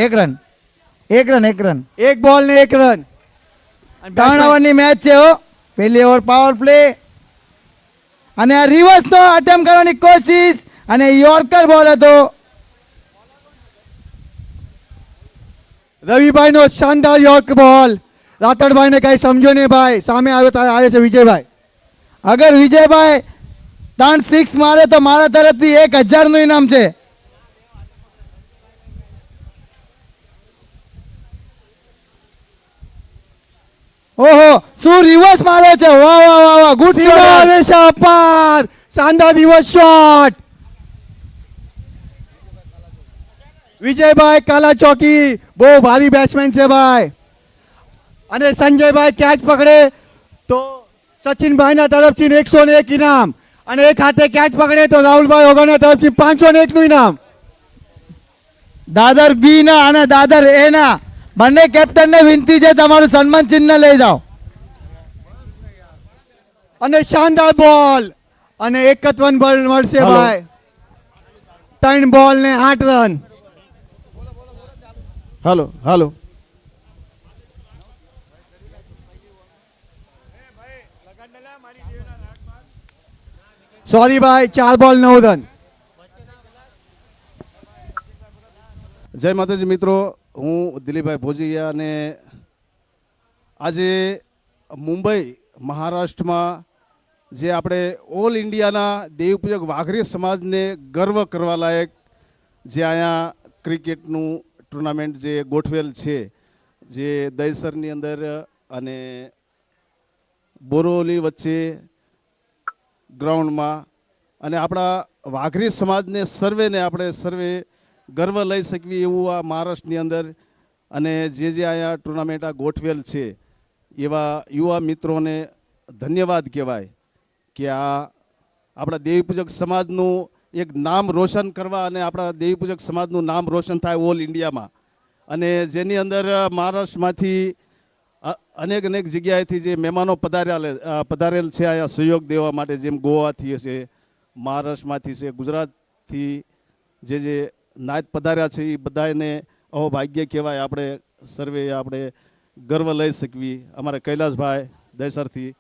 એક રન એક રન એક બોલ ને એક રન. 3 ઓવરની મેચ છે હો. પહેલી ઓવર પાવર પ્લે અને આ રિવર્સનો અટેમ્પ કરવાની કોશિશ અને યોર્કર બોલ હતો. રવિભાઈ નો શાનદાર યોર્ક બોલ. રાતડભાઈ ને કઈ સમજો નહીં ભાઈ. સામે આવે છે વિજયભાઈ. અગર વિજયભાઈ 3 6 મારે તો મારા તરફથી 1000 નું ઇનામ છે. ઓહો શું રિવર્સ મારો છે. વાહ વાહ વાહ વાહ ગુડ શોટ. શાનદાર રિવર્સ શોટ. વિજયભાઈ કાલા ચોકી બહુ ભારી બેટ્સમેન છે ભાઈ. અને સંજયભાઈ કેચ પકડે તો સચિનભાઈ ના તરફથી 101 ઇનામ અને એક હાથે કેચ પકડે તો રાહુલભાઈ ઓગણના તરફથી 501 નું ઇનામ. દાદર બી ના અને દાદર એ ના બંને કેપ્ટન ને વિનંતી છે તમારું સન્માન ચિહ્ન લઈ જાઓ. અને શાનદાર બોલ અને 51 બોલ મળશે ભાઈ. 3 બોલ ને 8 રન. હાલો હાલો સોરી ભાઈ 4 બોલ 9 રન. જય માતાજી મિત્રો, હું દિલીપભાઈ ભોજીયા અને આજે મુંબઈ મહારાષ્ટ્રમાં જે આપણે ઓલ ઇન્ડિયાના દેવપૂજક વાઘરી સમાજને ગર્વ કરવા લાયક જે અહીંયા ક્રિકેટનું ટુર્નામેન્ટ જે ગોઠવેલ છે, જે દહીસરની અંદર અને બોરોલી વચ્ચે ગ્રાઉન્ડમાં, અને આપણા વાઘરી સમાજને સર્વેને આપણે સર્વે ગર્વ લઈ શકીએ એવું આ મહારાષ્ટ્રની અંદર અને જે અહીંયા ટુર્નામેન્ટ આ ગોઠવેલ છે એવા યુવા મિત્રોને ધન્યવાદ કહેવાય કે આ આપણા દેવીપૂજક સમાજનું એક નામ રોશન કરવા અને આપણા દેવીપૂજક સમાજનું નામ રોશન થાય ઓલ ઇન્ડિયામાં. અને જેની અંદર મહારાષ્ટ્રમાંથી અનેક જગ્યાએથી જે મહેમાનો પધારેલ છે અહીંયા સહયોગ દેવા માટે, જેમ ગોવાથી છે, મહારાષ્ટ્રમાંથી છે, ગુજરાતથી જે નાયત પધાર્યા છે એ બધાને અહોભાગ્ય કહેવાય. આપણે સર્વે આપણે ગર્વ લઈ શકવી. અમારા કૈલાસભાઈ દહીસરથી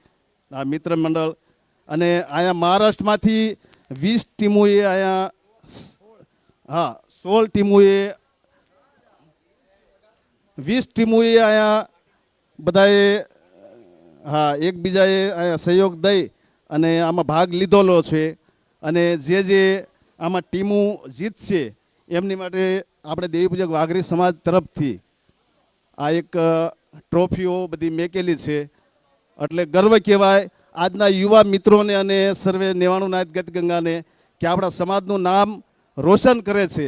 આ મિત્ર મંડળ અને અહીંયા મહારાષ્ટ્રમાંથી 20 ટીમોએ અહીંયા 16 ટીમોએ 20 ટીમોએ અહીંયા બધાએ એકબીજાએ અહીંયા સહયોગ દઈ અને આમાં ભાગ લીધેલો છે. અને જે આમાં ટીમો જીતશે એમની માટે આપણે દેવીપૂજક વાઘરી સમાજ તરફથી આ એક ટ્રોફીઓ બધી મેકેલી છે. એટલે ગર્વ કહેવાય આજના યુવા મિત્રોને અને સર્વે 99 નાયત ગત ગંગાને કે આપણા સમાજનું નામ રોશન કરે છે.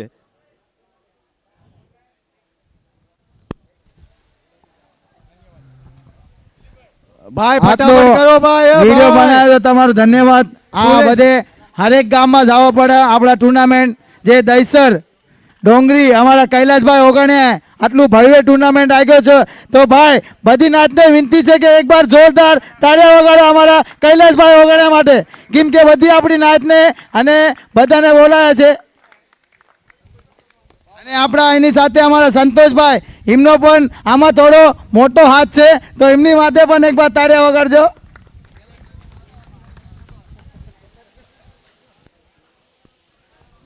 ભાઈ ફટાફટ કરો ભાઈ. વિડિયો બનાવ્યો તમારો ધન્યવાદ. આ બધે હરેક ગામમાં જવો પડે. આપણા ટુર્નામેન્ટ જે દહીસર ડોંગરી અમારા કૈલાસભાઈ ઓગણે આટલું ભવ્ય ટુર્નામેન્ટ આવ્યો છે તો ભાઈ બધી નાતને વિનંતી છે કે એકવાર જોરદાર તાળીઓ વગાડો અમારા કૈલાસભાઈ ઓગણે માટે, કેમ કે બધી આપણી નાતને અને બધાને બોલાયા છે. અને આપણા એની સાથે અમારા સંતોષભાઈ, એમનો પણ આમાં થોડો મોટો હાથ છે તો એમની માટે પણ એકવાર તાળીઓ વગાડજો.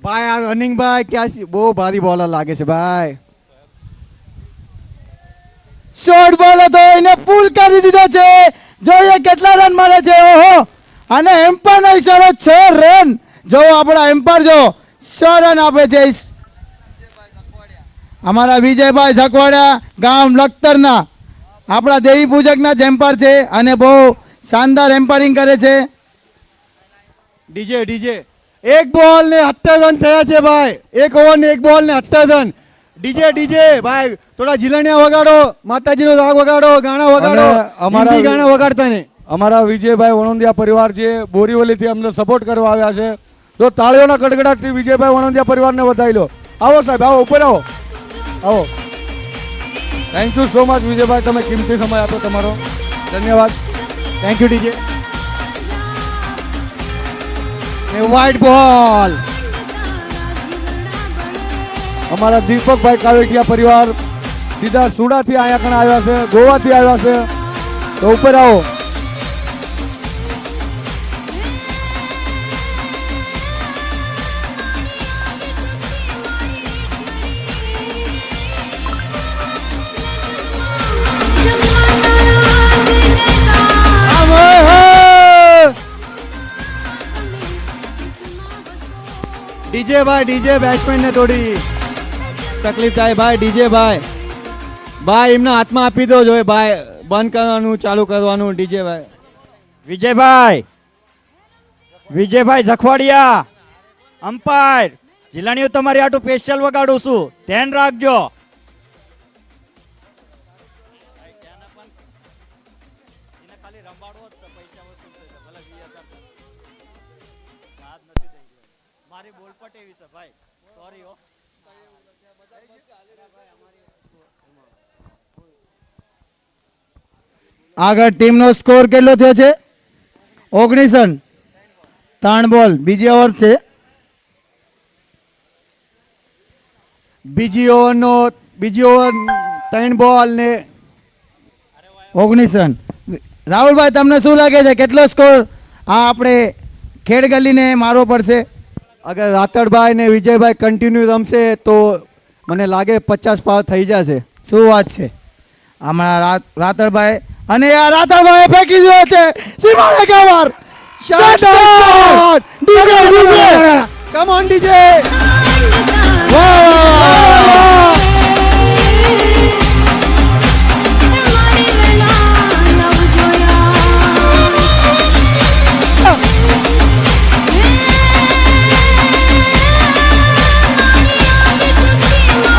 ભાઈ આ રનિંગ ભાઈ ક્યાં બહુ ભારી બોલર લાગે છે ભાઈ. શોર્ટ બોલ હતો એને પુલ કરી દીધો છે. જોઈએ કેટલા રન મળે છે. ઓહો, અને એમ્પાયર નો ઈશારો 6 રન. જો આપણા એમ્પાયર જો 6 રન આપે છે. અમારા વિજયભાઈ ઝકવાડા ગામ લખતરના આપણા દેવી પૂજકના જ એમ્પાયર છે અને બહુ શાનદાર એમ્પાયરિંગ કરે છે. ડીજે 1 બોલ ને 70 રન થયા છે ભાઈ. 1 ઓવર ને 1 બોલ ને 70 રન. ડીજે ભાઈ થોડા જીલણિયા વગાડો, માતાજીનો રાગ વગાડો, ગાણા વગાડો. અમારા ગાણા વગાડતા ને અમારા વિજયભાઈ વણોંદિયા પરિવાર જે બોરીવલીથી અમને સપોર્ટ કરવા આવ્યા છે તો તાળીઓના ગડગડાટથી વિજયભાઈ વણોંદિયા પરિવારને વધાવી લો. આવો સાહેબ, આવો ઉપર આવો. Thank you so much Vijaybhai, તમે કિંમતી સમય આપો તમારો. ધન્યવાદ. Thank you DJ. વ્હાઈટ બોલ અમારા દીપકભાઈ કાવેટિયા પરિવાર સીધા સુડાથી અહીંયા કણ આવ્યા છે, ગોવાથી આવ્યા છે. તો ઉપર આવો. ડીજે ભાઈ, ડીજે બેટ્સમેન ને થોડી તકલીફ થાય ભાઈ. ડીજે ભાઈ, ભાઈ એમના હાથમાં આપી દો જોઈએ ભાઈ, બંધ કરવાનું ચાલુ કરવાનું. ડીજે ભાઈ, વિજયભાઈ જખવાડિયા અમ્પાયર જિલ્લાની તમારી આટું સ્પેશિયલ વગાડું છું, ધ્યાન રાખજો. મારી બોલ પટેવી છે ભાઈ, સોરી હો. આગળ ટીમનો સ્કોર કેટલો થયો છે? 19 રન, 3 બોલ. બીજી ઓવર છે. બીજી ઓવર 3 બોલ ને 19 રન. રાહુલભાઈ, તમને શું લાગે છે કેટલો સ્કોર આ આપણે ખેડ ગલીને મારવો પડશે? અગર રાતડભાઈ ને વિજયભાઈ કન્ટિન્યુ રમશે તો મને લાગે 50 પાર થઈ જશે. શું વાત છે? અમારા રાતળભાઈ, અને આ રાતળભાઈ ફેંકી દીધો છે સીમાને cover. Shot! DJ DJ come on DJ.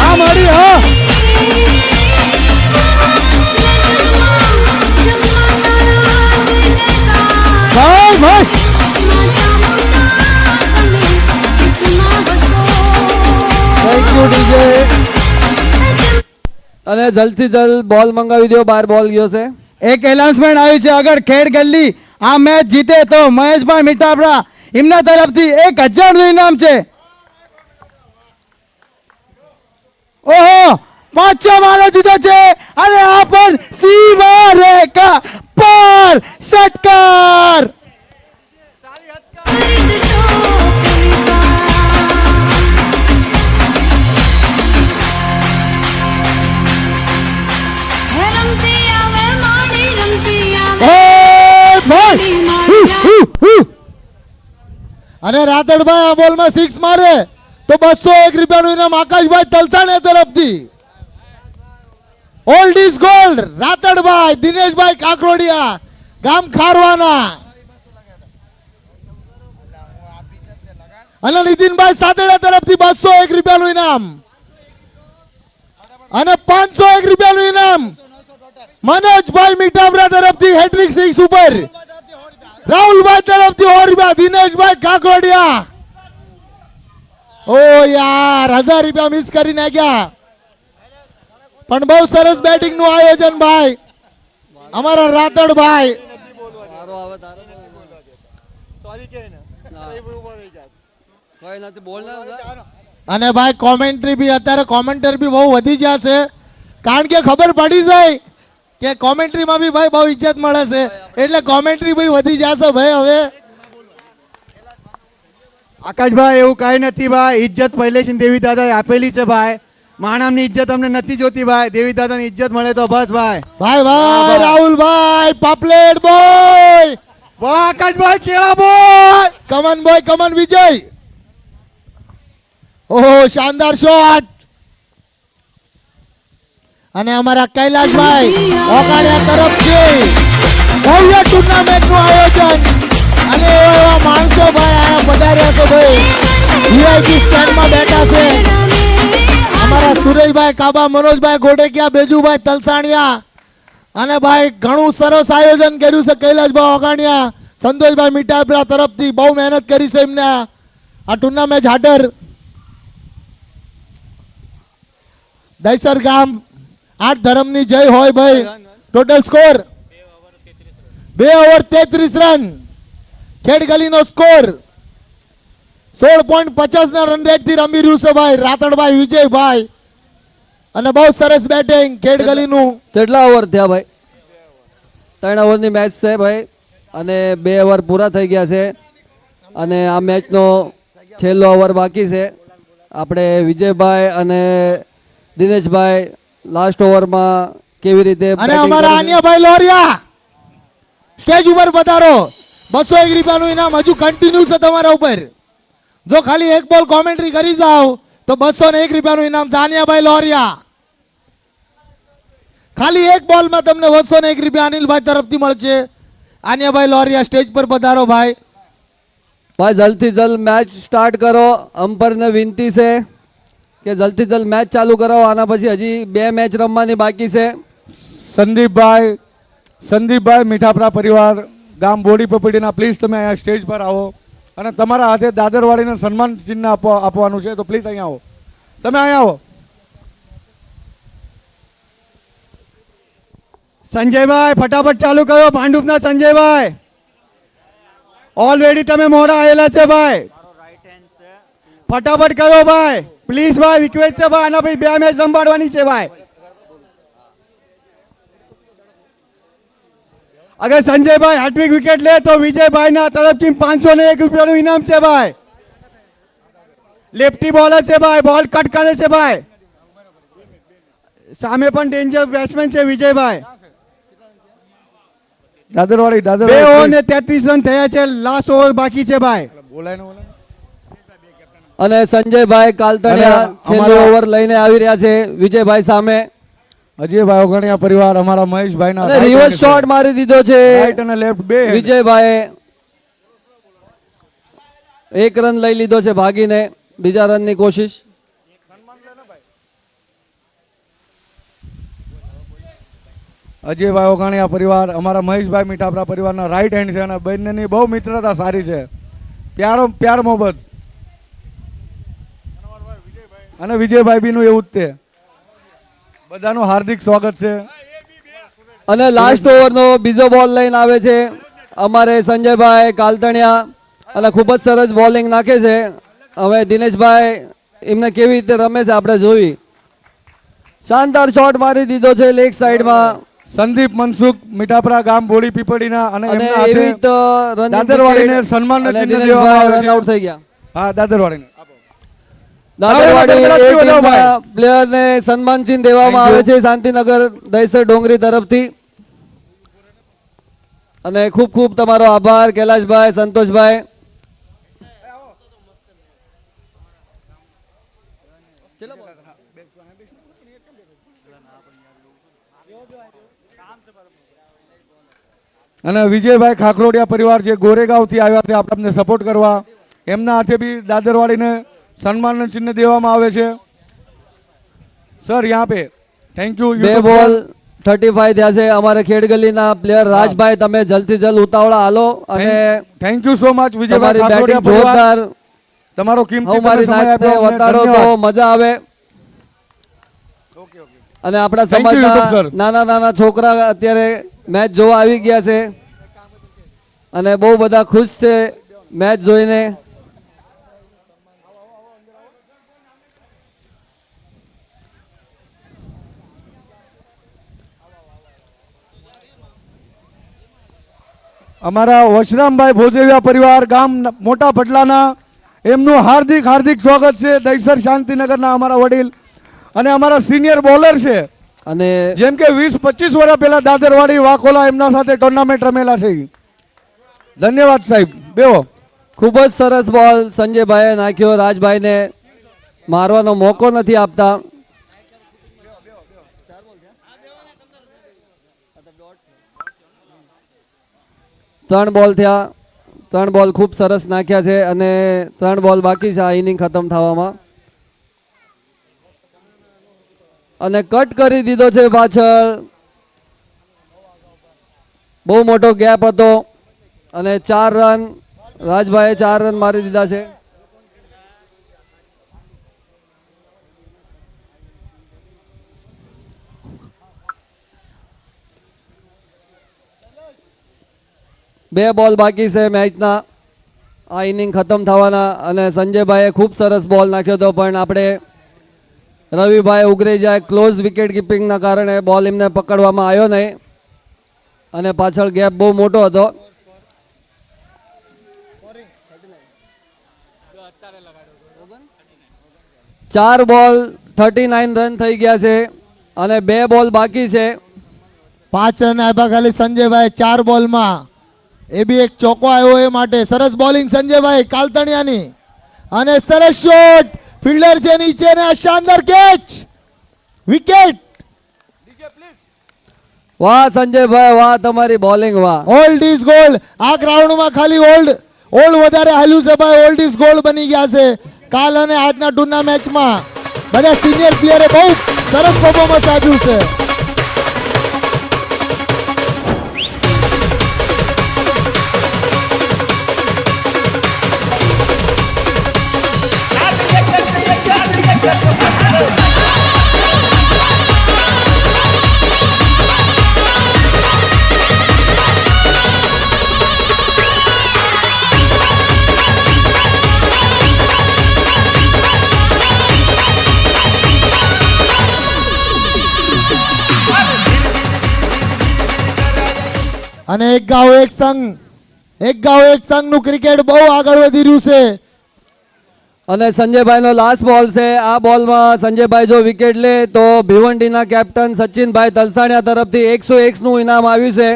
આ મારી હા. ભાઈ ભાઈ થેન્ક યુ ડીજે. અને જલ્દથી જલ્દ બોલ મંગાવી દો, 12 બોલ ગયો છે. એક એનાઉન્સમેન્ટ આવ્યું છે, અગર ખેડ ગલ્લી આ મેચ જીતે તો મહેશભાઈ મીઠાપડા એમના તરફથી 1000 નું ઇનામ છે. ઓહો, 5 મારો જીતે છે અને આ પણ સીમા રેખા પર ષટકાર. અને રાતડભાઈ આ બોલમાં 6 મારે તો 201 રૂપિયાનું ઇનામ આકાશભાઈ તલસાણા તરફથી. Old is gold. રાતડભાઈ, દિનેશભાઈ કાકરોડિયા, ગામ ખારવાના, અને નીતિનભાઈ સાતડા તરફથી 201 રૂપિયાનું ઇનામ અને 501 રૂપિયાનું ઇનામ મનોજભાઈ મીઠાપરા તરફથી હેટ્રિક 6 ઉપર. રાહુલભાઈ તરફથી 100 રૂપિયા, દિનેશભાઈ કાકરોડિયા. ઓ યાર, 1000 રૂપિયા મિસ કરી નાખ્યા. પણ બહુ સરસ બેટિંગ નું આયોજન ભાઈ અમારા રાતડભાઈ. તારો આવે તારો. સોરી કે ને કોઈ નથી બોલના. અને ભાઈ કોમેન્ટ્રી બી અત્યારે કોમેન્ટર બી બહુ વધી જશે, કારણ કે ખબર પડી જાય કે કોમેન્ટ્રીમાં બી ભાઈ બહુ ઇજ્જત મળે છે, એટલે કોમેન્ટ્રી બી વધી જશે ભાઈ. હવે આકાશભાઈ એવું કાંઈ નથી ભાઈ, ઇજ્જત પહેલેથી દેવી દાદાએ આપેલી છે ભાઈ. માણસની ઇજ્જત અમને નથી જોતી ભાઈ, દેવી દાદાની ઇજ્જત મળે તો બસ ભાઈ. ભાઈ ભાઈ રાહુલભાઈ પાપલેટ બોય, વાહ આકાશભાઈ, કેળા બોય, કમન બોય, કમન વિજય. ઓહો, શાનદાર શોટ. અને અમારા કૈલાશભાઈ ઓગાડિયા તરફથી ભવ્ય ટુર્નામેન્ટ નું આયોજન અને એવા માણસો ભાઈ આયા પધાર્યા છે ભાઈ, વીઆઈપી સ્ટેન્ડમાં બેઠા છે. અમારા સુરેશભાઈ કાબા, મનોજભાઈ ગોડેકિયા, બેજુભાઈ તલસાણિયા, અને ભાઈ ઘણું સરસ આયોજન કર્યું છે કૈલાશભાઈ ઓગાણિયા, સંતોષભાઈ મીઠાપરા તરફથી બહુ મહેનત કરી છે એમને આ ટુર્નામેન્ટ હાટર. દૈસર ગામ 8 ધરમની જય હોય ભાઈ. Total score 2 over 33 run. ખેડ ગલીનો સ્કોર 16.50 ના રન રેટ થી રમી રહ્યું છે ભાઈ રાતડભાઈ વિજયભાઈ અને બહુ સરસ બેટિંગ ખેડ ગલીનું. કેટલા ઓવર થયા ભાઈ? 3 ઓવરની મેચ છે ભાઈ અને 2 ઓવર પૂરા થઈ ગયા છે અને આ મેચનો છેલ્લો ઓવર બાકી છે. આપણે વિજયભાઈ અને દિનેશભાઈ લાસ્ટ ઓવરમાં કેવી રીતે અને batting અમારા કરે છે? આન્યાભાઈ લોરિયા સ્ટેજ ઉપર પધારો. 201 રૂપિયાનું ઇનામ હજુ કન્ટિન્યુ છે તમારા ઉપર. જો ખાલી એક બોલ કોમેન્ટ્રી કરી જાઓ તો 201 રૂપિયાનું ઇનામ છે. આન્યાભાઈ લોરિયા ખાલી એક બોલમાં તમને 201 રૂપિયા અનિલભાઈ તરફથી મળશે. આન્યાભાઈ લોરિયા સ્ટેજ પર પધારો ભાઈ. ભાઈ જલ્દથી જલ્દ મેચ સ્ટાર્ટ કરો. અમ્પાયરને વિનંતી છે કે જલ્દથી જલ્દ મેચ ચાલુ કરો. આના પછી હજી 2 મેચ રમવાની બાકી છે. સંદીપભાઈ મીઠાપરા પરિવાર ગામ બોડી પપડીના પ્લીઝ તમે અહીંયા સ્ટેજ પર આવો અને તમારા હાથે દાદરવાડીને સન્માન ચિહ્ન આપવાનું છે તો પ્લીઝ અહીંયા આવો. તમે અહીંયા આવો. સંજયભાઈ ફટાફટ ચાલુ કરો. ભાંડુપના સંજયભાઈ ઓલરેડી તમે મોડા આવેલા છે ભાઈ. ફટાફટ કરો ભાઈ પ્લીઝ ભાઈ રિક્વેસ્ટ છે ભાઈ. આના પછી 2 મેચ સંભાળવાની છે ભાઈ. અગર સંજયભાઈ હેટ્રિક વિકેટ લે તો વિજયભાઈના તરફથી 501 રૂપિયાનું ઇનામ છે ભાઈ. લેફ્ટી બોલર છે ભાઈ. બોલ કટ કરે છે ભાઈ. સામે પણ ડેન્જર બેટ્સમેન છે વિજયભાઈ. દાદરવાડી 2 ઓવર ને 33 રન થયા છે. લાસ્ટ ઓવર બાકી છે ભાઈ. અને સંજયભાઈ કાલતણિયા અને છેલ્લો અમારા- ઓવર લઈને આવી રહ્યા છે વિજયભાઈ સામે અજયભાઈ ઓગણિયા પરિવાર અમારા મહેશભાઈના અને રિવર્સ શોટ મારી દીધો છે રાઈટ અને લેફ્ટ બે વિજયભાઈ. 1 રન લઈ લીધો છે ભાગીને. બીજા રનની કોશિશ. અજયભાઈ ઓગણિયા પરિવાર અમારા મહેશભાઈ મીઠાપરા પરિવારના રાઈટ હેન્ડ છે અને બંનેની બહુ મિત્રતા સારી છે. પ્યાર મોહબ્બત અને વિજયભાઈ બીનું એવું જ તે. બધાનું હાર્દિક સ્વાગત છે. અને લાસ્ટ ઓવરનો બીજો બોલ લઈને આવે છે અમારે સંજયભાઈ કાલતણિયા અને ખૂબ જ સરસ બોલિંગ નાખે છે. હવે દિનેશભાઈ એમને કેવી રીતે રમે છે આપણે જોઈ. શાનદાર શોટ મારી દીધો છે લેગ સાઈડમાં સંદીપ મનસુખ મીઠાપરા ગામ બોડી પીપળીના અને અને એમના હાથે એવી તો running દાદરવાડીને wicket સન્માનનું અને ચિહ્ન દિનેશભાઈ દેવામાં આવે રન છે. આઉટ થઈ ગયા. હા દાદરવાડીને દાદરવાડી દાદરવાડી એ વધાવો ટીમના ભાઈ. પ્લેયરને સન્માન ચિહ્ન દેવામાં Thank આવે you. છે શાંતિનગર દહીસર ડોંગરી તરફથી. અને ખૂબ ખૂબ તમારો આભાર કૈલાશભાઈ સંતોષભાઈ. અને વિજયભાઈ ખાખરોડિયા પરિવાર જે ગોરેગાંવથી આવ્યા છે આપણને સપોર્ટ કરવા એમના હાથે બી દાદરવાડીને સન્માનનું ચિહ્ન દેવામાં આવે છે. સર યહાં પે થેન્ક યુ. 2 બોલ 35 થયા છે. અમારે ખેડ ગલીના પ્લેયર રાજભાઈ તમે જલ્દથી જલ્દ ઉતાવળા હાલો અને thank you so much Vijaybhai તમારી બેટિંગ ખાખરોડિયા પરિવાર. જોરદાર. તમારો કિંમતી હું મારી સમય નાચને આપ્યો અમને. વતાડો તો ધન્યવાદ. મજા આવે. અને આપણા Thank you, YouTube સમાજના sir. નાના નાના છોકરા અત્યારે મેચ જોવા આવી ગયા છે અને બહુ બધા ખુશ છે મેચ જોઈને. અમારા વશરામભાઈ ભોજેવિયા પરિવાર ગામ મોટા પડલાના એમનું હાર્દિક હાર્દિક સ્વાગત છે. દહીસર શાંતિનગરના અમારા વડીલ અને અમારા સિનિયર બોલર છે અને જેમ કે 20-25 વર્ષ પહેલા દાદરવાડી વાકોલા એમના સાથે ટુર્નામેન્ટ રમેલા છે. ધન્યવાદ સાહેબ. બેહો. ખૂબ જ સરસ બોલ સંજયભાઈએ નાખ્યો. રાજભાઈને મારવાનો મોકો નથી આપતા. ત્રણ બોલ થયા. 3 બોલ ખૂબ સરસ નાખ્યા છે અને 3 બોલ બાકી છે આ ઇનિંગ ખતમ થવામાં. અને કટ કરી દીધો છે પાછળ. બહુ મોટો ગેપ હતો અને 4 રન રાજભાઈએ 4 રન મારી દીધા છે. બે બોલ બાકી છે મેચના. આ ઇનિંગ ખતમ થવાના અને સંજયભાઈએ ખૂબ સરસ બોલ નાખ્યો હતો પણ આપણે રવિભાઈ ઉગરી જાય ક્લોઝ વિકેટ કીપિંગના કારણે બોલ એમને પકડવામાં આવ્યો નહીં અને પાછળ ગેપ બહુ મોટો હતો. ચાર બોલ 39 રન થઈ ગયા છે અને 2 બોલ બાકી છે. 5 રન આપ્યા ખાલી સંજયભાઈ 4 બોલમાં, એ બી એક ચોકો આવ્યો એ માટે. સરસ બોલિંગ સંજયભાઈ કાલતણિયાની અને સરસ શોટ, ફિલ્ડર છે નીચે ને આ શાનદાર કેચ, વિકેટ. વાહ સંજયભાઈ વાહ, તમારી બોલિંગ વાહ. Old is gold. આ ગ્રાઉન્ડમાં ખાલી ઓલ્ડ વધારે હાલ્યું છે ભાઈ. ઓલ્ડ ઇઝ ગોલ્ડ બની ગયા છે. કાલ અને આજના ટૂરના મેચમાં બધા સિનિયર પ્લેયરે બહુ સરસ પરફોર્મન્સ આપ્યું છે. અને એક ગાંવ એક સંઘનું ક્રિકેટ બહુ આગળ વધી રહ્યું છે. અને સંજયભાઈનો લાસ્ટ બોલ છે. આ બોલમાં સંજયભાઈ જો વિકેટ લે તો ભિવંડીના કેપ્ટન સચિનભાઈ તલસાણિયા તરફથી 101 નું ઇનામ આવ્યું છે.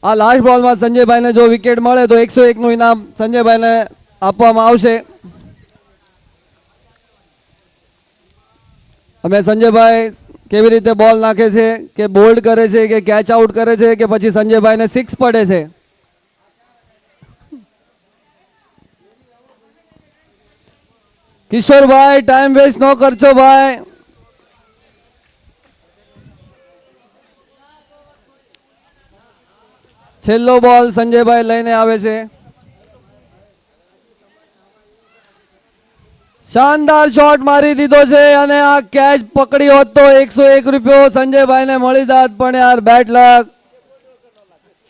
આ લાસ્ટ બોલમાં સંજયભાઈને જો વિકેટ મળે તો 101 નું ઇનામ સંજયભાઈને આપવામાં આવશે. અમે સંજયભાઈ કેવી રીતે બોલ નાખે છે, કે બોલ્ડ કરે છે, કે કેચ આઉટ કરે છે, કે પછી સંજયભાઈને 6 પડે છે. કિશોરભાઈ ટાઈમ વેસ્ટ ન કરશો ભાઈ. છેલ્લો બોલ સંજયભાઈ લઈને આવે છે. શાનદાર શોટ મારી દીધો છે અને આ કેચ પકડી હોત તો 101 રૂપિયો સંજયભાઈને મળી જાત, પણ યાર બેડ લક.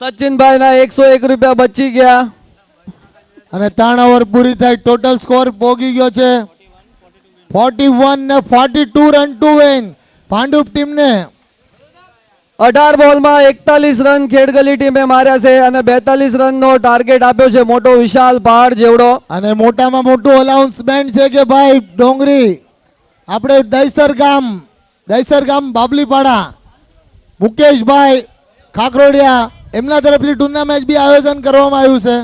સચિનભાઈના 101 રૂપિયા બચી ગયા. અને 3 ઓવર પૂરી થઈ, ટોટલ સ્કોર પોગી ગયો છે 41 ને 42 રન ટુ વિન ભાંડુપ ટીમને. 18 બોલમાં 41 રન ખેડગલી ટીમે માર્યા છે અને 42 રનનો ટાર્ગેટ આપ્યો છે, મોટો વિશાલ પહાડ જેવડો. અને મોટામાં મોટું અનાઉન્સમેન્ટ છે કે ભાઈ ડોંગરી આપણે દહીસર ગામ બાબલીપાડા મુકેશભાઈ ખાકરોડિયા એમના તરફથી ટુર્નામેન્ટ બી આયોજન કરવામાં આવ્યું છે.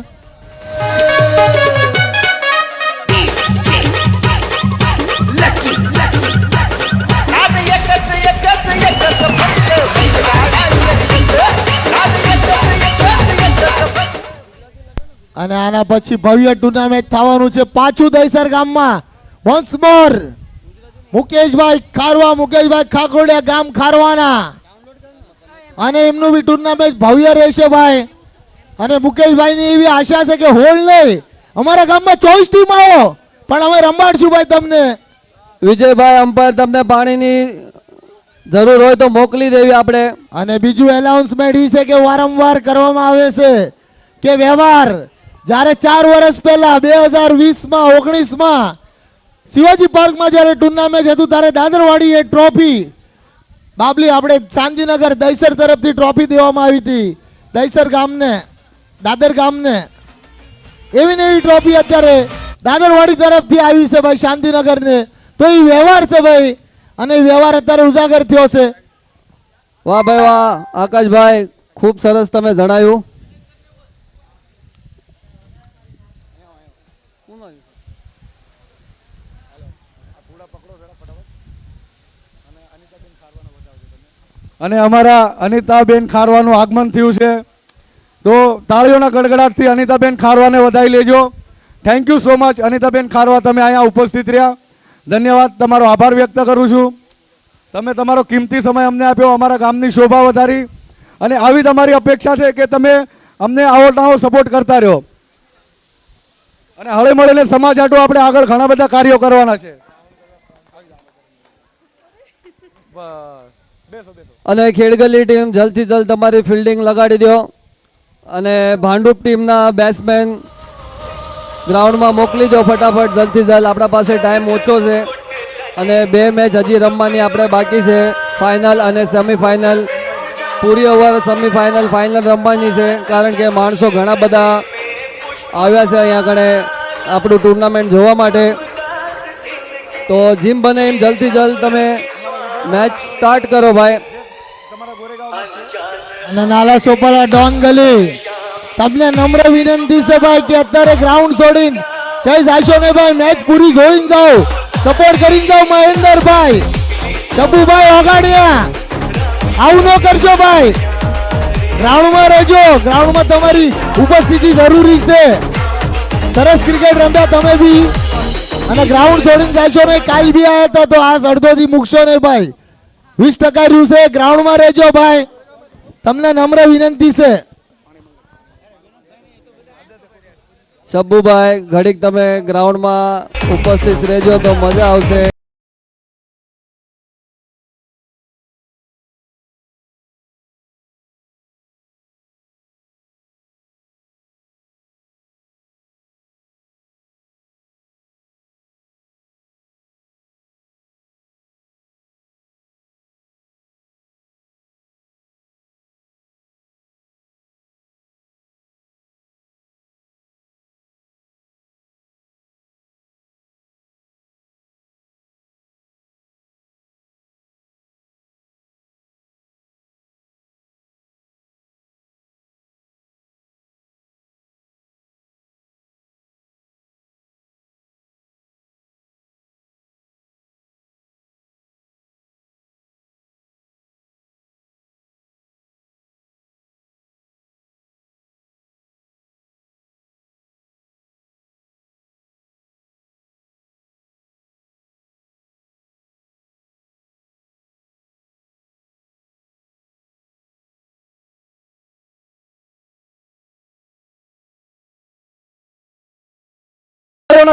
અને આના પછી ભવ્ય ટુર્નામેન્ટ થવાનું છે પાછું દહીસર ગામમાં. વન્સ મોર મુકેશભાઈ ખાકરોડિયા ગામ ખારવાના, અને એમનું બી ટુર્નામેન્ટ ભવ્ય રહેશે ભાઈ. અને મુકેશભાઈની એવી આશા છે કે હોલ નહીં, અમારા ગામમાં 24 ટીમ આવો પણ અમે રમાડશું ભાઈ તમને. વિજયભાઈ અમ્પાયર તમને પાણીની જરૂર હોય તો મોકલી દેવી આપણે. અને બીજું એનાઉન્સમેન્ટ એ છે કે વારંવાર કરવામાં આવે છે કે વ્યવહાર જ્યારે 4 વર્ષ પહેલા 2020માં 19માં શિવાજી પાર્કમાં જ્યારે ટુર્નામેન્ટ હતું ત્યારે દાદરવાડી એ ટ્રોફી બાબલી આપણે શાંતિનગર દહીસર તરફથી ટ્રોફી દેવામાં આવી હતી દહીસર ગામને, દાદર ગામને. એવી ને એવી ટ્રોફી અત્યારે દાદરવાડી તરફથી આવી છે ભાઈ શાંતિનગરને. તો એ વ્યવહાર છે ભાઈ, અને એ વ્યવહાર અત્યારે ઉજાગર થયો છે. વાહ ભાઈ વાહ આકાશભાઈ, ખૂબ સરસ તમે જણાવ્યું. અને અમારા અનિતાબેન ખારવાનું આગમન થયું છે, તો તાળીઓના ગડગડાટથી અનિતાબેન ખારવાને વધાવી લેજો. થેન્ક યુ સો મચ અનિતાબેન ખારવા, તમે અહીંયા ઉપસ્થિત રહ્યા. ધન્યવાદ, તમારો આભાર વ્યક્ત કરું છું. તમે તમારો કિંમતી સમય અમને આપ્યો, અમારા ગામની શોભા વધારી, અને આવી તમારી અપેક્ષા છે કે તમે અમને આવો નવો સપોર્ટ કરતા રહ્યો. અને હળે મળીને સમાજ હાટુ આપણે આગળ ઘણા બધા કાર્યો કરવાના છે. અને ખેડગલી ટીમ જલ્દથી જલ્દ તમારી ફિલ્ડિંગ લગાડી દો. અને ભાંડુપ ટીમના બેટ્સમેન ગ્રાઉન્ડમાં મોકલી દો ફટાફટ, જલ્દથી જલ્દ. આપણા પાસે ટાઈમ ઓછો છે અને 2 મેચ હજી રમવાની આપણે બાકી છે, ફાઇનલ અને સેમીફાઇનલ. પૂરી ઓવર સેમીફાઇનલ ફાઇનલ રમવાની છે, કારણ કે માણસો ઘણા બધા આવ્યા છે અહીંયા આગળ આપણું ટુર્નામેન્ટ જોવા માટે. તો જેમ બને એમ જલ્દથી જલ્દ તમે મેચ સ્ટાર્ટ કરો ભાઈ. અને નાલા સોપારા ડોન ગલી, તમને નમ્ર વિનંતી છે ભાઈ કે અત્યારે ગ્રાઉન્ડ છોડીને જય જાશો ને ભાઈ, મેચ પૂરી જોઈને જાઓ, સપોર્ટ કરીને જાઓ. મહેન્દ્રભાઈ, શબુભાઈ ઓગાડિયા, આવું ન કરશો ભાઈ, ગ્રાઉન્ડમાં રહેજો. ગ્રાઉન્ડમાં તમારી ઉપસ્થિતિ જરૂરી છે. સરસ ક્રિકેટ રમ્યા તમે બી, અને ગ્રાઉન્ડ છોડીને જાશો ને. કાલ બી આવ્યા હતા તો આ અડધોથી મૂકશો નહીં ભાઈ, 20% રહ્યું છે. ગ્રાઉન્ડમાં રહેજો ભાઈ, તમને નમ્ર વિનંતી છે. શબ્બુભાઈ ઘડીક તમે ગ્રાઉન્ડમાં ઉપસ્થિત રહેજો તો મજા આવશે.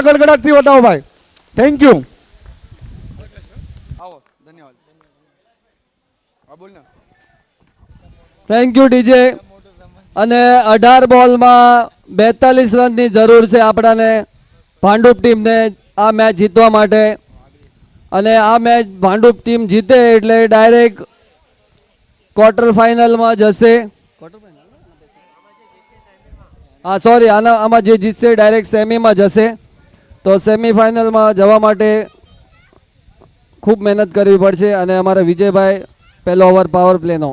ગડગડાટથી વટાવો ભાઈ. Thank you. આવો, ધન્યવાદ. હા બોલ ને. Thank you DJ. અને 18 બોલમાં 42 રનની જરૂર છે આપણાને, ભાંડુપ ટીમને આ મેચ જીતવા માટે. અને આ મેચ ભાંડુપ ટીમ જીતે એટલે ડાયરેક્ટ ક્વાર્ટર ફાઇનલમાં જશે. હા સોરી, આમાં જે જીતશે ડાયરેક્ટ સેમીમાં જશે. તો સેમીફાઇનલમાં જવા માટે ખૂબ મહેનત કરવી પડશે. અને અમારા વિજયભાઈ પહેલો ઓવર પાવર પ્લેનો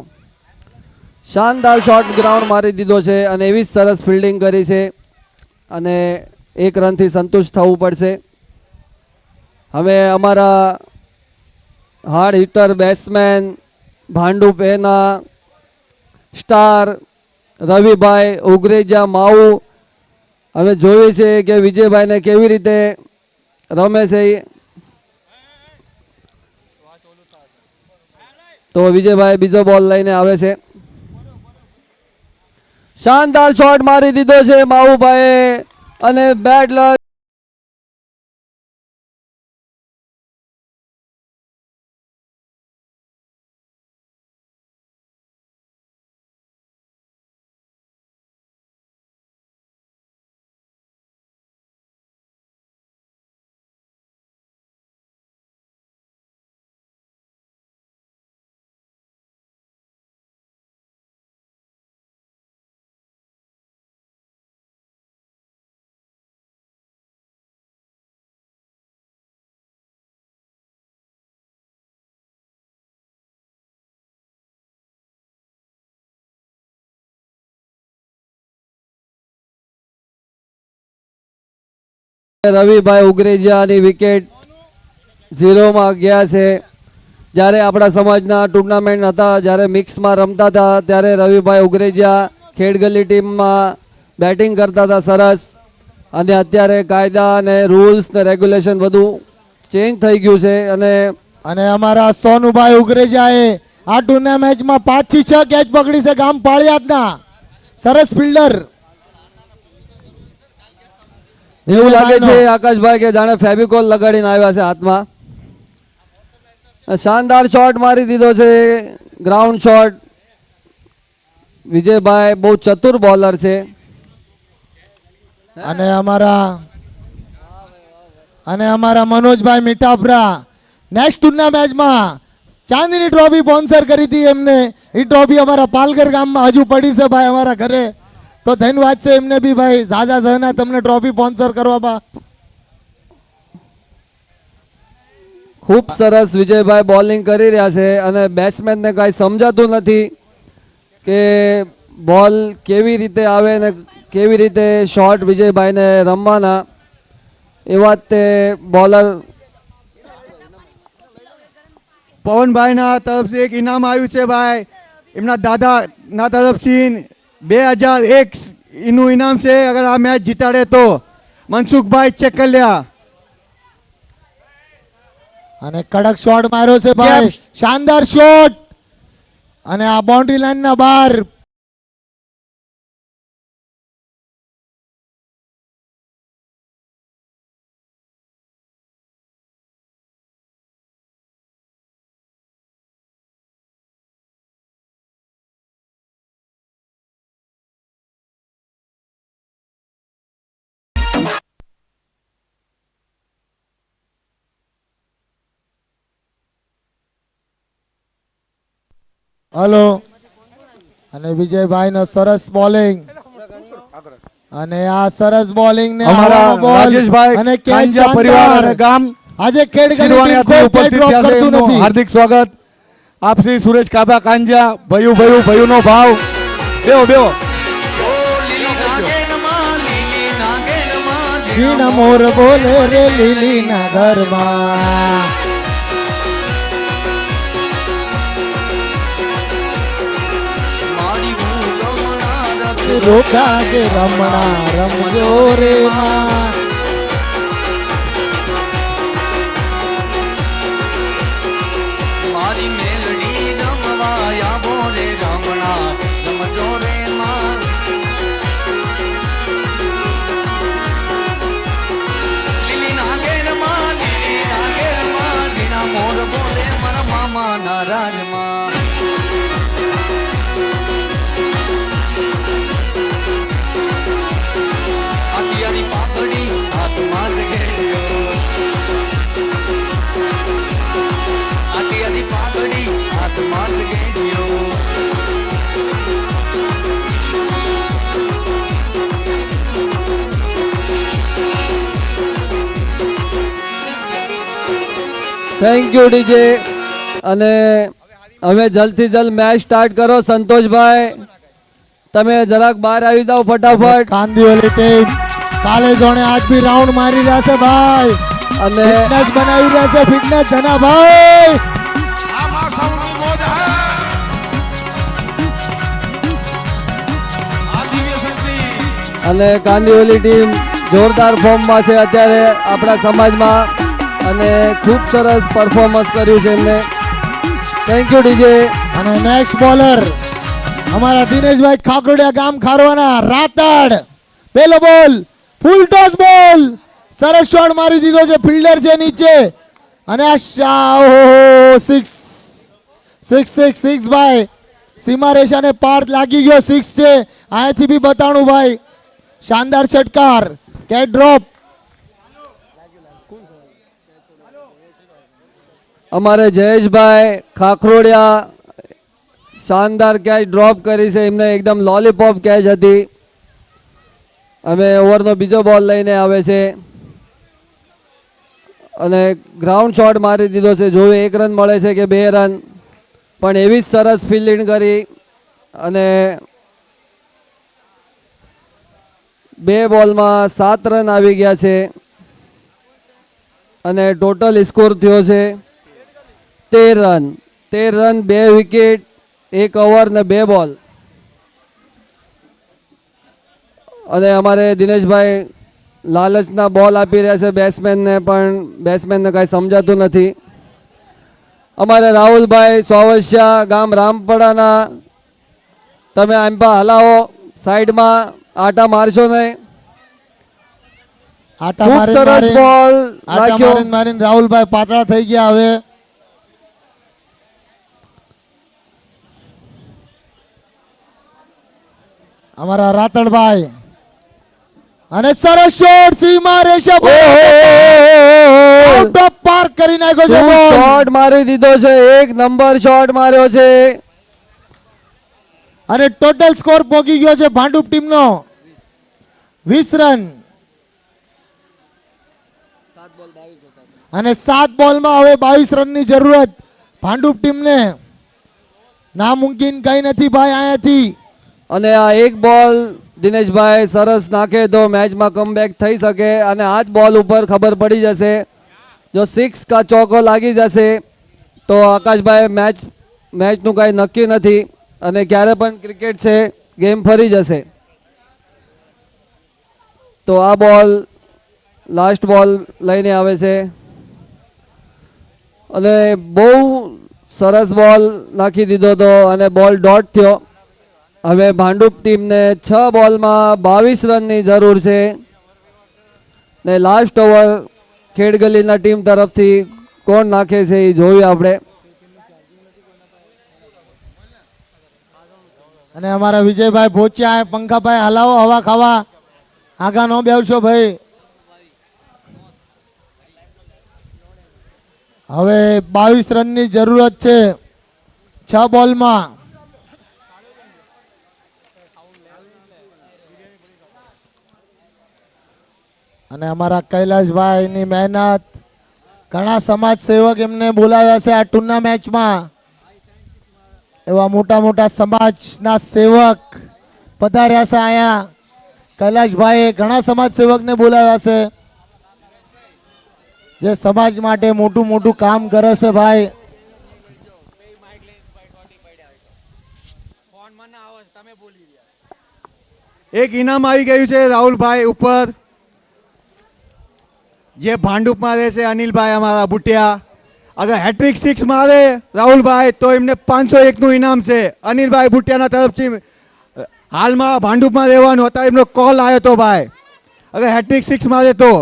શાનદાર શોટ ગ્રાઉન્ડ મારી દીધો છે, અને એવી જ સરસ ફિલ્ડિંગ કરી છે, અને 1 રનથી સંતુષ્ટ થવું પડશે. હવે અમારા હાર્ડ હિટર બેટ્સમેન ભાંડુપ એના સ્ટાર રવિભાઈ ઉગરેજા માઉ, હવે જોઈએ છે કે વિજયભાઈને કેવી રીતે રમે છે. તો વિજયભાઈ બીજો બોલ લઈને આવે છે. શાનદાર શોટ મારી દીધો છે માઉભાઈ, અને બેડ લક. રવિભાઈ ઉગરેજાની વિકેટ 0માં ગયા છે. જ્યારે આપણા સમાજના ટુર્નામેન્ટ હતા, જ્યારે મિક્સમાં રમતા હતા, ત્યારે રવિભાઈ ઉગરેજા ખેડગલી ટીમમાં બેટિંગ કરતા હતા સરસ. અને અત્યારે કાયદા અને રૂલ્સ ને રેગ્યુલેશન બધું ચેન્જ થઈ ગયું છે. અને અમારા સોનુભાઈ ઉગરેજાએ આ ટુર્નામેન્ટમાં 5 થી 6 કેચ પકડી છે ગામ પાળિયાદના. સરસ ફિલ્ડર. એવું લાગે છે આકાશભાઈ કે જાણે ફેવિકોલ લગાડીને આવ્યા છે હાથમાં. શાનદાર શોટ મારી દીધો છે, ગ્રાઉન્ડ શોટ. વિજયભાઈ બહુ ચતુર બોલર છે. અને અમારા મનોજભાઈ મીઠાપરા નેક્સ્ટ ટુર્નામેન્ટમાં ચાંદીની ટ્રોફી સ્પોન્સર કરી હતી એમને. એ ટ્રોફી અમારા પાલઘર ગામમાં હજુ પડી છે ભાઈ અમારા ઘરે. તો ધન્યવાદ છે એમને બી ભાઈ ઝાઝા ઝહના તમને ટ્રોફી સ્પોન્સર કરવામાં. ખૂબ સરસ વિજયભાઈ બોલિંગ કરી રહ્યા છે અને બેટ્સમેનને કાંઈ સમજાતું નથી કે બોલ કેવી રીતે આવે ને કેવી રીતે શોટ વિજયભાઈને રમવાના. એ વાત તે બોલર પવનભાઈના તરફથી એક ઇનામ આવ્યું છે ભાઈ. એમના દાદાના તરફથી 2001 નું ઇનામ છે. અગર આ મેચ જીતાડે તો મનસુખભાઈ ચેકલિયા. અને કડક શોટ માર્યો છે ભાઈ, શાનદાર શોટ. અને આ બાઉન્ડ્રી લાઈન ના બહાર. હલો. અને વિજયભાઈ નો સરસ બોલિંગ. અને આ સરસ બોલિંગ ને અમારા રાજેશભાઈ અને કાંજા પરિવાર અને ગામ આજે ખેડ શિરવાણિયાથી ઉપસ્થિત થયા છે. એમનું હાર્દિક સ્વાગત. આપ શ્રી સુરેશ કાબા કાંજા ભયુનો ભાવ. બેહો મોર બોલે રે લીલી ના ઘરમાં. રોકા કે રમણા રમજો રે માં. મારી મેલડી રમવાયા બોરે રમણા રમજો રે માં. લીલી નાગેર માં લીના મોર બોલે મારા મામા ના રાજમાં. આટિયાની પાપડી હાથમાં જ ઘેર્યો. આટિયાની પાપડી હાથમાં જ ઘેર્યો. Thank you DJ. અને હવે જલ્દથી જલ્દ મેચ સ્ટાર્ટ કરો. સંતોષભાઈ તમે જરાક બહાર આવી જાઓ ફટાફટ. કાંદીઓલી ટીમ કાલે જોણે આજ બી રાઉન્ડ મારી રહ્યા છે ભાઈ. અને ફિટનેસ બનાવી રહ્યા છે, ફિટનેસ ધના ભાઈ. અને કાંદીઓલી ટીમ જોરદાર ફોર્મમાં છે અત્યારે આપણા સમાજમાં અને ખૂબ સરસ પરફોર્મન્સ કર્યું છે એમને. Thank you DJ. અને નેક્સ્ટ બોલર અમારા દિનેશભાઈ ખાકરોડિયા ગામ ખારવાના રાતડ. પેલો બોલ ફૂલ ટોસ બોલ, સરસ શોટ મારી દીધો છે, ફિલ્ડર છે નીચે. અને આ સિક્સ ભાઈ સીમા રેખાને પાર લાગી ગયો. 6 છે અહીંયાથી બી બતાણું ભાઈ. શાનદાર ષટકાર, કેચ ડ્રોપ. અમારે જયેશભાઈ ખાખરોડિયા શાનદાર કેચ ડ્રોપ કરી છે એમને. એકદમ લોલીપોપ કેચ હતી. અમે ઓવરનો બીજો બોલ લઈને આવે છે અને ગ્રાઉન્ડ શોટ મારી દીધો છે. જોવે 1 રન મળે છે કે 2 રન, પણ એવી જ સરસ ફિલ્ડિંગ કરી અને 2 બોલમાં 7 રન આવી ગયા છે અને ટોટલ સ્કોર થયો છે 13 રન. 13 રન, 2 વિકેટ, 1 ઓવર ને 2 બોલ. અને અમારે દિનેશભાઈ લાલચના બોલ આપી રહ્યા છે બેટ્સમેનને, પણ બેટ્સમેનને કાંઈ સમજાતું નથી. અમારે રાહુલભાઈ સ્વાવસ્યા ગામ રામપડાના, તમે આમ પા હલાવો સાઈડમાં, આટા મારશો નહીં. આટા ખૂબ મારીને સરસ બોલ નાખ્યો. મારીને રાહુલભાઈ પાતળા થઈ ગયા. હવે અમારા રાતડભાઈ અને સરસ શોટ સીમા રેશા આઉટ ઓફ પાર્ક કરી નાખ્યો છે બોલ. શોટ મારી દીધો છે, એક નંબર શોટ માર્યો છે. અને ટોટલ સ્કોર પહોંચી ગયો છે ભાંડુપ ટીમનો 20 રન. અને 7 બોલમાં હવે 22 રનની જરૂરત ભાંડુપ ટીમને. નામુમકિન કઈ નથી ભાઈ અહીંયાથી. અને આ એક બોલ દિનેશભાઈ સરસ નાખે તો મેચમાં કમબેક થઈ શકે. અને આ જ બોલ ઉપર ખબર પડી જશે. જો 6 કા ચોકો લાગી જશે તો આકાશભાઈ મેચનું કાંઈ નક્કી નથી. અને ક્યારે પણ ક્રિકેટ છે, ગેમ ફરી જશે. તો આ બોલ લાસ્ટ બોલ લઈને આવે છે. અને બહુ સરસ બોલ નાખી દીધો હતો અને બોલ ડોટ થયો. હવે ભાંડુપ ટીમને 6 બોલમાં 22 રનની જરૂર છે. ને લાસ્ટ ઓવર ખેડગલીના ટીમ તરફથી કોણ નાખે છે એ જોયું આપણે. અને અમારા વિજયભાઈ ભોચ્યા પંખાભાઈ હલાવો હવા ખાવા. આગા નો બેવશો ભાઈ. હવે 22 રનની જરૂરત છે 6 બોલમાં. અને અમારા કૈલાશભાઈની મહેનત, ઘણા સમાજ સેવક એમને બોલાવ્યા છે આ ટુર્નામેન્ટમાં. એવા મોટા મોટા સમાજના સેવક પધાર્યા છે અહીંયા. કૈલાશભાઈએ ઘણા સમાજ સેવકને બોલાવ્યા છે જે સમાજ માટે મોટું મોટું કામ કરે છે ભાઈ. એક ઇનામ આવી ગયું છે રાહુલભાઈ ઉપર, જે ભાંડુપમાં રહે છે અનિલભાઈ અમારા બુટિયા. અગર હેટ્રિક 6 મારે રાહુલભાઈ તો એમને 501 નું ઇનામ છે અનિલભાઈ બુટિયાના તરફથી. હાલમાં ભાંડુપમાં રહેવાનું હતા, એમનો કોલ આવ્યો હતો ભાઈ. અગર હેટ્રિક 6 મારે તો.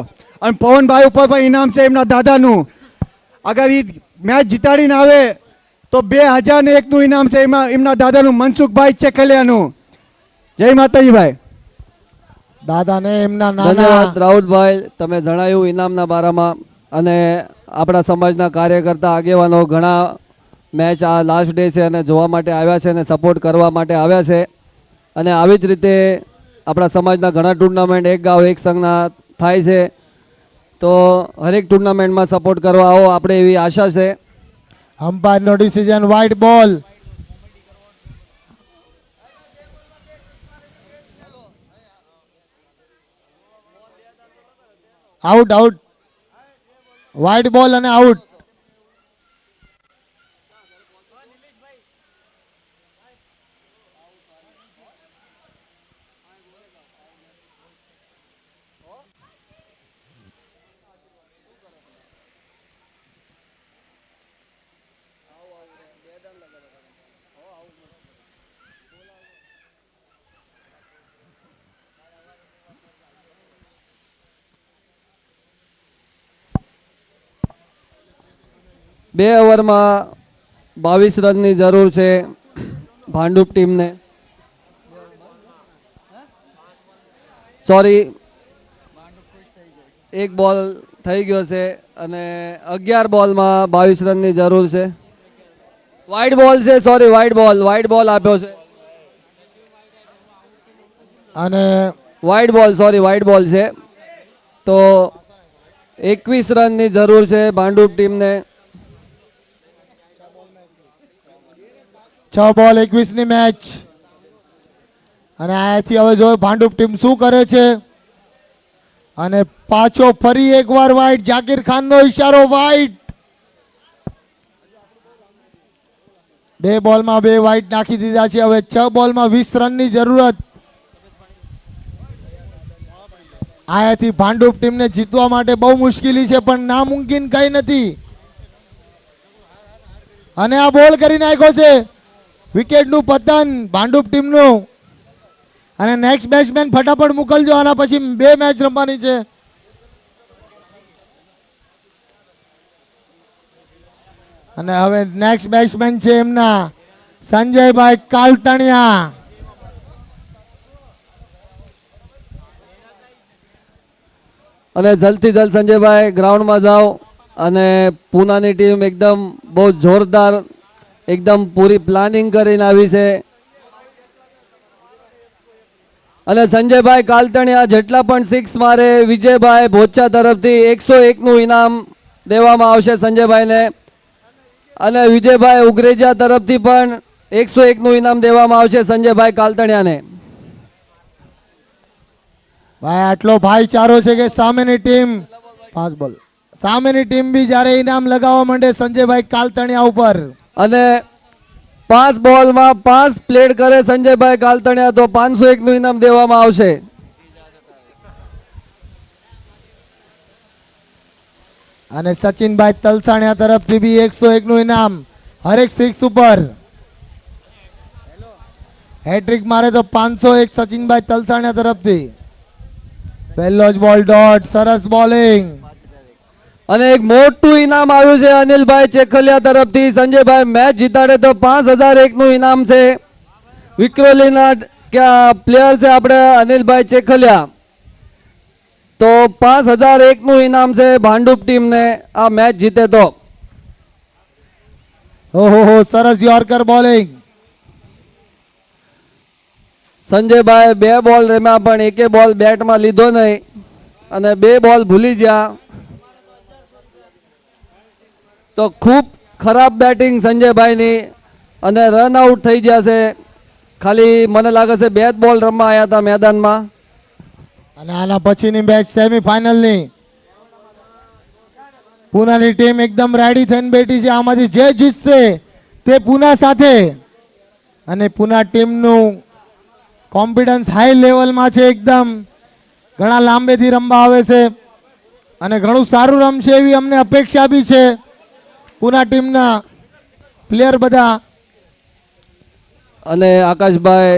અને પવનભાઈ ઉપર પણ ઇનામ છે એમના દાદાનું. અગર એ મેચ જીતાડીને આવે તો 2001 નું ઇનામ છે એમના દાદાનું, મનસુખભાઈ ચેકલિયાનું. જય માતાજી ભાઈ. દાદાને એમના ધન્યવાદ નાના રાહુલભાઈ, તમે જણાવ્યું ઇનામના બારામાં. અને આપણા સમાજના કાર્યકર્તા આગેવાનો ઘણા મેચ આ લાસ્ટ ડે છે અને જોવા માટે આવ્યા છે અને સપોર્ટ કરવા માટે આવ્યા છે. અને આવી જ રીતે આપણા સમાજના ઘણા ટુર્નામેન્ટ એક ગાંવ એક સંઘના થાય છે. તો હરેક ટુર્નામેન્ટમાં સપોર્ટ કરવા આવો, આપણે એવી આશા છે. અમ્પાયરનો ડિસિઝન વ્હાઇટ બોલ. Out out. વ્હાઇટ બોલ અને આઉટ. બે ઓવરમાં 22 રનની જરૂર છે ભાંડુપ ટીમને. સોરી, એક બોલ થઈ ગયો છે અને 11 બોલમાં 22 રનની જરૂર છે. વાઇડ બોલ છે, સોરી વાઇડ બોલ આપ્યો છે. અને વાઇડ બોલ છે. તો 21 રનની જરૂર છે ભાંડુપ ટીમને. 6 બોલ 21 ની મેચ. અને અહીંયાથી હવે જો ભાંડુપ ટીમ શું કરે છે. અને પાછો ફરી એકવાર વાઇડ. જાકીર ખાનનો ઈશારો વાઇડ. 2 બોલમાં 2 વાઇડ નાખી દીધા છે. હવે 6 બોલમાં 20 રનની જરૂરત. અહીંયાથી ભાંડુપ ટીમને જીતવા માટે બહુ મુશ્કેલી છે, પણ નામુમકિન કઈ નથી. અને આ બોલ કરી નાખ્યો છે. વિકેટનું પતન ભાંડુપ ટીમનું. અને નેક્સ્ટ બેટ્સમેન ફટાફટ મોકલજો, આના પછી 2 મેચ રમવાની છે. અને હવે નેક્સ્ટ બેટ્સમેન છે એમના સંજયભાઈ કાલતણિયા. અને જલ્દથી જલ્દ સંજયભાઈ ગ્રાઉન્ડમાં જાઓ અને પૂનાની ટીમ એકદમ બહુ જોરદાર એકદમ પૂરી પ્લાનિંગ કરીને આવી છે અને સંજયભાઈ કાલતણિયા જેટલા પણ સિક્સ મારે વિજયભાઈ ભોચા તરફથી 101નું ઇનામ દેવામાં આવશે સંજયભાઈને અને વિજયભાઈ ઉગરેજા તરફથી પણ 101નું ઇનામ દેવામાં આવશે સંજયભાઈ કાલતણિયાને. ભાઈ આટલો ભાઈચારો છે કે સામેની ટીમ 5 બોલ સામેની ટીમ બી જ્યારે ઇનામ લગાવવા માંડે સંજયભાઈ કાલતણિયા ઉપર અને 5 બોલમાં 5 પ્લેડ કરે સંજયભાઈ કાલતણિયા તો 501નું ઇનામ દેવામાં આવશે. અને સચિનભાઈ તલસાણિયા તરફથી બી 101નું ઇનામ હરેક સિક્સ ઉપર હેટ્રિક મારે તો 501 સચિનભાઈ તલસાણિયા તરફથી. પહેલો જ બોલ ડોટ સરસ બોલિંગ અને એક મોટું ઇનામ આવ્યું છે અનિલભાઈ ચેખલિયા તરફથી સંજયભાઈ મેચ જીતાડે તો 5001નું ઇનામ છે. વિક્રોલીના પ્લેયર છે આપણે અનિલભાઈ ચેખલિયા તો 5001નું ઇનામ છે ભાંડુપ ટીમને આ મેચ જીતે તો. ઓહો સરસ યોર્કર બોલિંગ સંજયભાઈ 2 બોલ રમ્યા પણ એકે બોલ બેટમાં લીધો નહીં અને 2 બોલ ભૂલી ગયા તો ખૂબ ખરાબ બેટિંગ સંજયભાઈની અને રન આઉટ થઈ ગયા છે. ખાલી મને લાગે છે 2 જ બોલ રમવા આવ્યા હતા મેદાનમાં અને આના પછીની મેચ સેમીફાઇનલની પુનાની ટીમ એકદમ રેડી થઈને બેઠી છે. આમાંથી જે જીતશે તે પુના સાથે અને પુના ટીમનું કોન્ફિડન્સ હાઈ લેવલમાં છે એકદમ ઘણા લાંબેથી રમવા આવે છે અને ઘણું સારું રમશે એવી અમને અપેક્ષા બી છે. પુના ટીમના પ્લેયર બધા અને આકાશભાઈ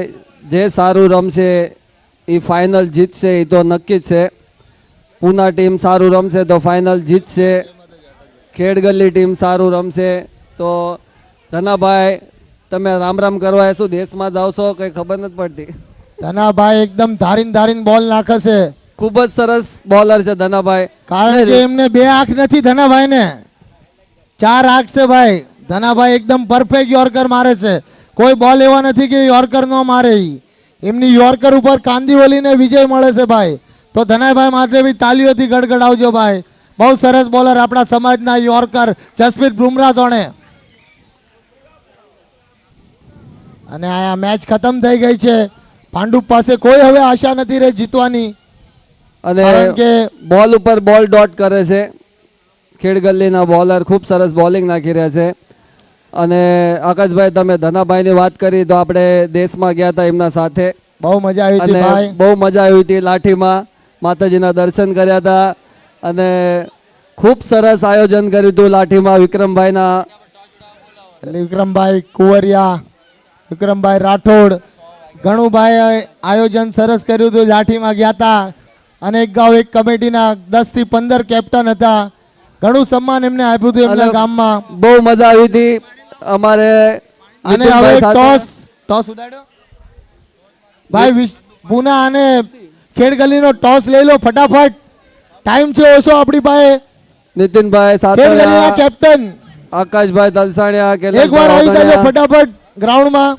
જે સારું રમશે એ ફાઇનલ જીતશે એ તો નક્કી જ છે. પુના ટીમ સારું રમશે તો ફાઇનલ જીતશે. ખેડગલ્લી ટીમ સારું રમશે તો ધનાભાઈ તમે રામ રામ કરવા શું દેશમાં જાવ છો કંઈ ખબર નથી પડતી. ધનાભાઈ એકદમ ધારીને બોલ નાખે છે ખૂબ જ સરસ બોલર છે ધનાભાઈ કારણ કે એમને 2 આંખ નથી ધનાભાઈને 4 આંખ છે ભાઈ. ધનાભાઈ એકદમ પરફેક્ટ યોર્કર મારે છે. કોઈ બોલ એવા નથી કે યોર્કર ન મારે ઈ. એમની યોર્કર ઉપર કાંદીવલીને વિજય મળે છે ભાઈ. તો ધનાભાઈ માટે બી તાલીઓથી ગડગડાવજો ભાઈ. બહુ સરસ બોલર આપણા સમાજના યોર્કર જસપ્રીત બુમરાહ જોણે. અને આ મેચ ખતમ થઈ ગઈ છે. પાંડુપ પાસે કોઈ હવે આશા નથી રહી જીતવાની અને કારણ કે બોલ ઉપર બોલ ડોટ કરે છે. ખેડગલ્લીના બોલર ખૂબ સરસ બોલિંગ નાખી રહ્યા છે. અને આકાશભાઈ તમે ધનાભાઈની વાત કરી તો આપણે દેશમાં ગયા હતા એમના સાથે બહુ મજા આવી હતી અને ભાઈ. બહુ મજા આવી હતી. લાઠીમાં માતાજીના દર્શન કર્યા હતા અને ખૂબ સરસ આયોજન કર્યું હતું લાઠીમાં વિક્રમભાઈના વિક્રમભાઈ કુંવરિયા વિક્રમભાઈ રાઠોડ ઘણું ભાઈ આયોજન સરસ કર્યું હતું. લાઠીમાં ગયા હતા અને એક ગાંવ એક કમિટીના 10 થી 15 કેપ્ટન હતા. ઘણું સન્માન એમને આપ્યું હતું એમના ગામમાં. બહુ મજા આવી હતી અમારે અને હવે ટોસ ઉડાડ્યો ભાઈ. પુના અને ખેડગલીનો ટોસ લઈ લો ફટાફટ. ટાઈમ છે ઓછો આપણી પાસે. નીતિનભાઈ ખેડગલીના સાથે કેપ્ટન આકાશભાઈ તલસાણિયા એકવાર આવી જજો ફટાફટ ગ્રાઉન્ડમાં.